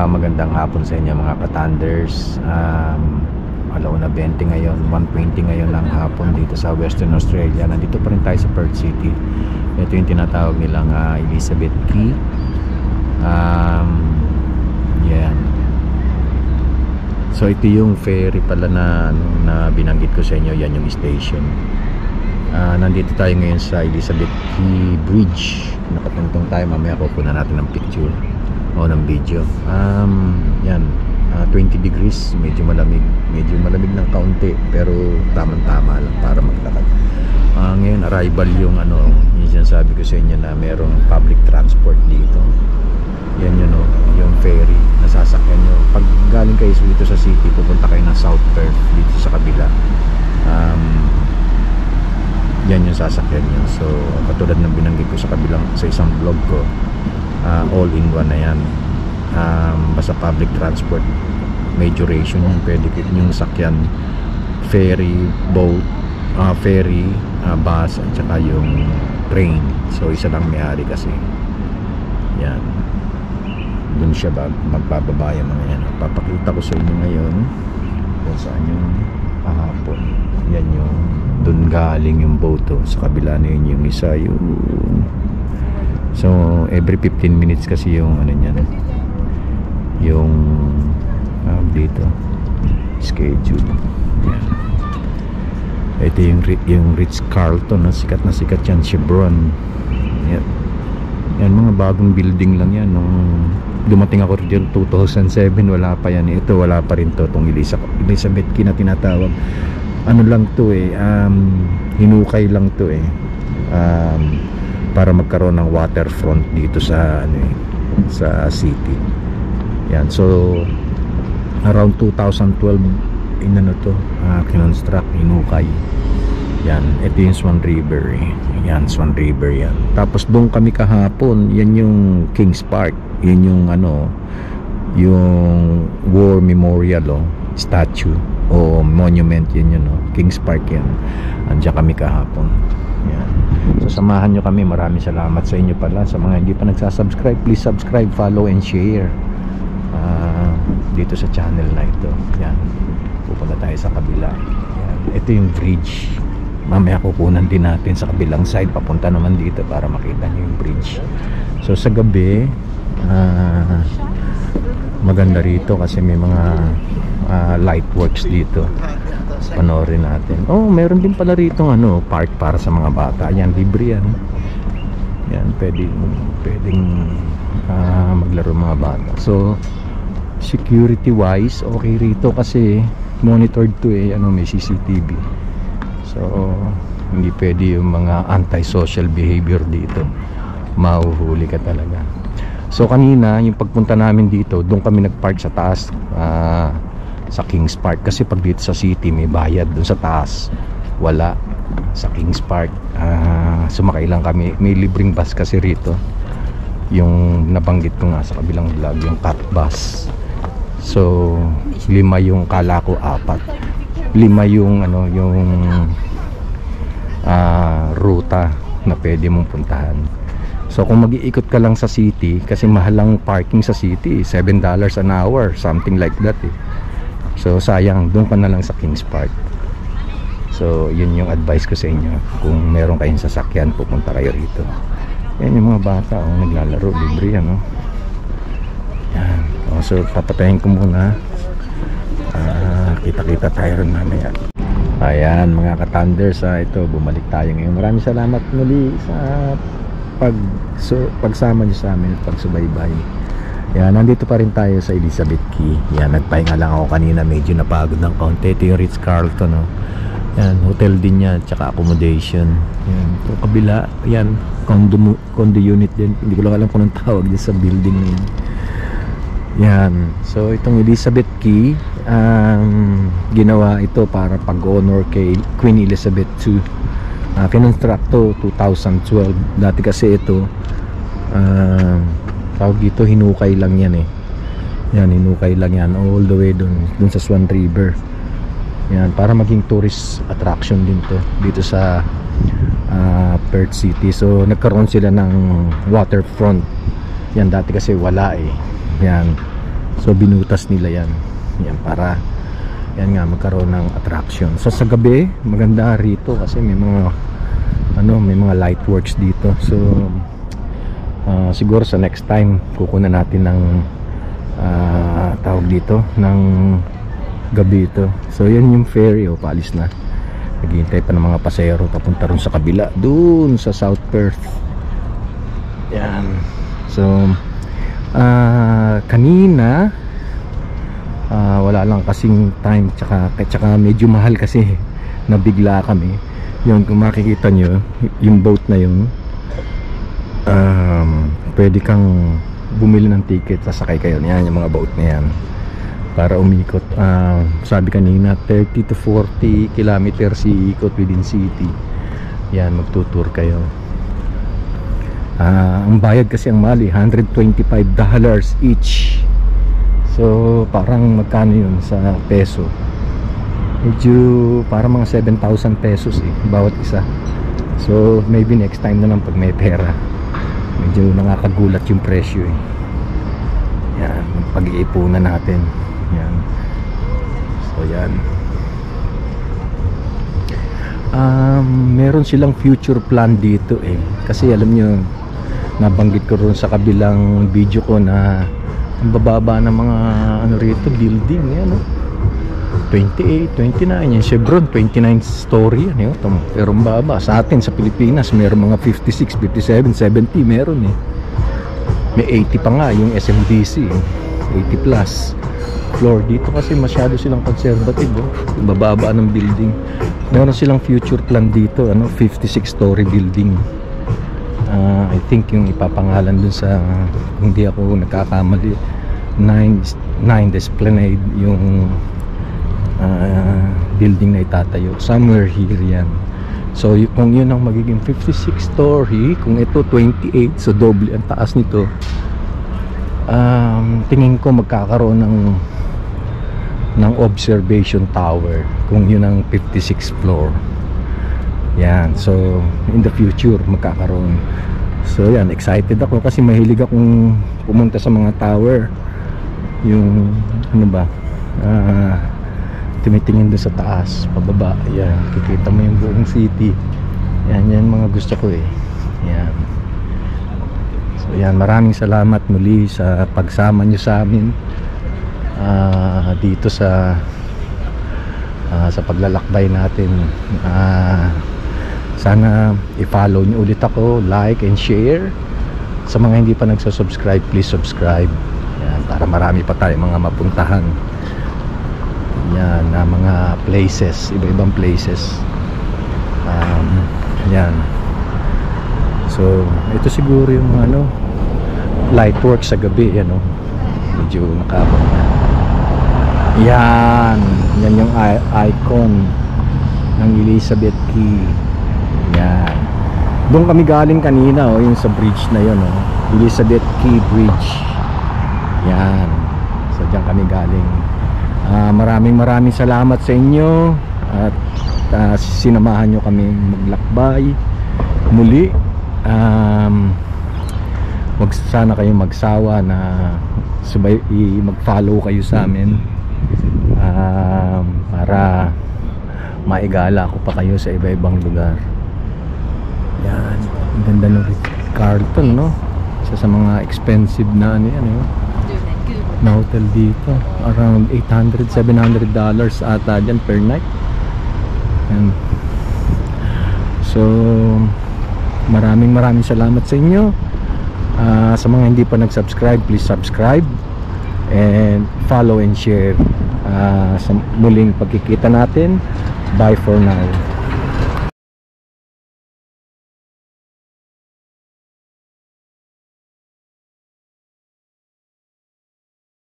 Magandang hapon sa inyo mga Katanders. 1:20 ngayon, 1:20 ngayon ng hapon dito sa Western Australia. Nandito pa rin tayo sa Perth City. Ito yung tinatawag nilang Elizabeth Key. Yan. So ito yung ferry pala na binanggit ko sa inyo. Yan yung station. Nandito tayo ngayon sa Elizabeth Key Bridge. Nakatungtong tayo. Mamaya kukunan natin ng picture o ng video. Yan, 20 degrees, medyo malamig ng kaunti, pero tamang-tama lang para maglakad. Ngayon arrival yung yung sinasabi ko sa inyo na merong public transport dito. Yan yun, yung ferry na sasakyan nyo pag galing kayo dito sa city, pupunta kayo ng South Perth dito sa kabila. Yan yung sasakyan nyo. So katulad ng binanggit ko sa kabilang, sa isang vlog ko, all in one na yan. Basta public transport, may duration yung pwede yung sakyan, ferry, boat, ferry, bus, at saka yung train. So isa lang may-ari kasi. Yan, dun siya magbababa yung mga yan. Papakita ko sa inyo ngayon kung saan yung kahapon. Yan yung dun galing yung boat, sa kabila na yun yung isa, yung so every 15 minutes kasi yung niyan, yung dito schedule. Yan. Ito yung Ritz-Carlton, sikat na sikat yan, Chevron. Yan mga bagong building lang yan. Nung dumating ako dito 2007, wala pa yan. Ito wala pa rin to, itong Elizabeth Key na tinatawag. Lang to hinukay lang to para magkaroon ng waterfront dito sa sa city. Yan, so around 2012 kinonstruct, hinukay. Yan, ito yung Swan River. Yan, Swan River yan. Tapos doon kami kahapon, yan yung Kings Park. Yan yung yung War Memorial statue o monument, yan yun, Kings Park yan. Andiyan kami kahapon. Yan. So samahan nyo kami. Maraming salamat sa inyo pala. Sa mga hindi pa nagsasubscribe, please subscribe, follow and share dito sa channel na ito. Yan, pupunta tayo sa kabila. Yan. Ito yung bridge. Mamaya kukunan din natin sa kabilang side, papunta naman dito para makita nyo yung bridge. So sa gabi, maganda rito kasi may mga light works dito. Panoorin natin. Meron din pala rito park para sa mga bata. Yan, libre yan. Yan, pwedeng maglaro mga bata. So security wise, okay rito kasi monitored to may CCTV. So hindi pwede yung mga anti-social behavior dito. Mahuhuli ka talaga. So kanina, yung pagpunta namin dito, doon kami nagpark sa taas, sa Kings Park. Kasi pag dito sa city, may bayad. Doon sa taas, wala. Sa Kings Park, sumakay lang kami. May libreng bus kasi rito. Yung nabanggit ko nga sa kabilang vlog, yung cat bus. So 5 yung, kala ko 4. 5 yung yung ruta na pwede mong puntahan. So kung mag-iikot ka lang sa city, kasi mahal lang parking sa city, $7 an hour, something like that So sayang, doon ka na lang sa Kings Park. So yun yung advice ko sa inyo. Kung meron kayong sasakyan, pupunta kayo rito. Yan yung mga bata, naglalaro, libre yan. Yan. So papatayin ko muna. Kita-kita tayo rin mamaya. Ayan mga Katanders, ito bumalik tayo ngayon. Maraming salamat muli sa pagsama nyo sa amin, pagsubaybay. Yan, nandito pa rin tayo sa Elizabeth Key. Yan, nagpahinga lang ako kanina, medyo napagod ng kaunti. Ito yung Ritz-Carlton, Yan, hotel din yan, tsaka accommodation. Yan, ito kabila, yan, condo unit din. Hindi ko lang alam kung anong tawag din sa building na yan. Yan, so itong Elizabeth Key, ginawa ito para pag-honor kay Queen Elizabeth II. Kinonstruct to 2012. Dati kasi ito, tawag dito, hinukay lang yan Yan, hinukay lang yan all the way dun sa Swan River. Yan, para maging tourist attraction din to dito sa Perth City. So nagkaroon sila ng waterfront. Yan, dati kasi wala Yan, So binutas nila yan. Yan para yan nga magkaroon ng attraction. So sa gabi maganda rito kasi may mga may mga light works dito. So siguro sa next time kukunan natin ng tawag dito ng gabi ito. So yan yung ferry, paalis na. Naghihintay pa ng mga pasahero papunta ron sa kabila, dun sa South Perth. Yan. So kanina wala lang kasing time, tsaka medyo mahal kasi nabigla kami. Yun, kung makikita nyo yung boat na yun, pwede kang bumili ng ticket, sasakay kayo. Yan yung mga boat na yan para umikot. Sabi kanina 30 to 40 kilometers iikot within city. Yan, magtutour kayo. Ang bayad kasi ang mali $125 each. So parang magkano yun sa peso? Medyo parang mga 7,000 pesos bawat isa. So maybe next time na lang pag may pera. Medyo nakakagulat yung presyo Yan, pag-iipunan natin. Yan. So yan. Meron silang future plan dito kasi alam nyo, nabanggit ko ron sa kabilang video ko na ang bababa ng mga rito, building yan 28, 29 yan, Chevron 29 story yan pero ang baba sa atin sa Pilipinas meron mga 56, 57, 70 meron may 80 pa nga yung SMDC 80 plus floor. Dito kasi masyado silang conservative yung bababa ng building. Meron silang future plan dito 56 story building. I think yung ipapangalan dun sa, kung di ako nagkakamali, 9 Esplanade yung building na itatayo somewhere here yan. So kung yun ang magiging 56 story, kung ito 28, so doble ang taas nito, tingin ko magkakaroon ng observation tower kung yun ang 56 floor. Yan, so in the future magkakaroon. So yan, excited ako kasi mahilig akong pumunta sa mga tower. Yung tumitingin doon sa taas, pababa. Yan, kikita mo yung buong city. Yan mga gusto ko Yan. So yan, maraming salamat muli sa pagsama nyo sa amin dito sa paglalakbay natin. Sana i-follow nyo ulit ako, like and share. Sa mga hindi pa nagsasubscribe, please subscribe. Yan, para marami pa tayong mga mapuntahan. Yan, na mga places, iba-ibang places. Yan. So, ito siguro yung light work sa gabi, medyo nakabang na. Yan yung icon ng Elizabeth Key. Yan. Doon kami galing kanina yung sa bridge na yun Elizabeth Key Bridge. Yan. So diyan kami galing. Maraming salamat sa inyo at sinamahan nyo kami maglakbay muli. Wag sana kayong magsawa na mag-follow kayo sa amin para maigala ko pa kayo sa iba-ibang lugar. Yan, ang ganda ng Carlton, isa sa mga expensive na na hotel dito. Around $800, $700 ata dyan per night. And so maraming salamat sa inyo. Sa mga hindi pa nag-subscribe, please subscribe and follow and share. Sa muling pagkikita natin, bye for now.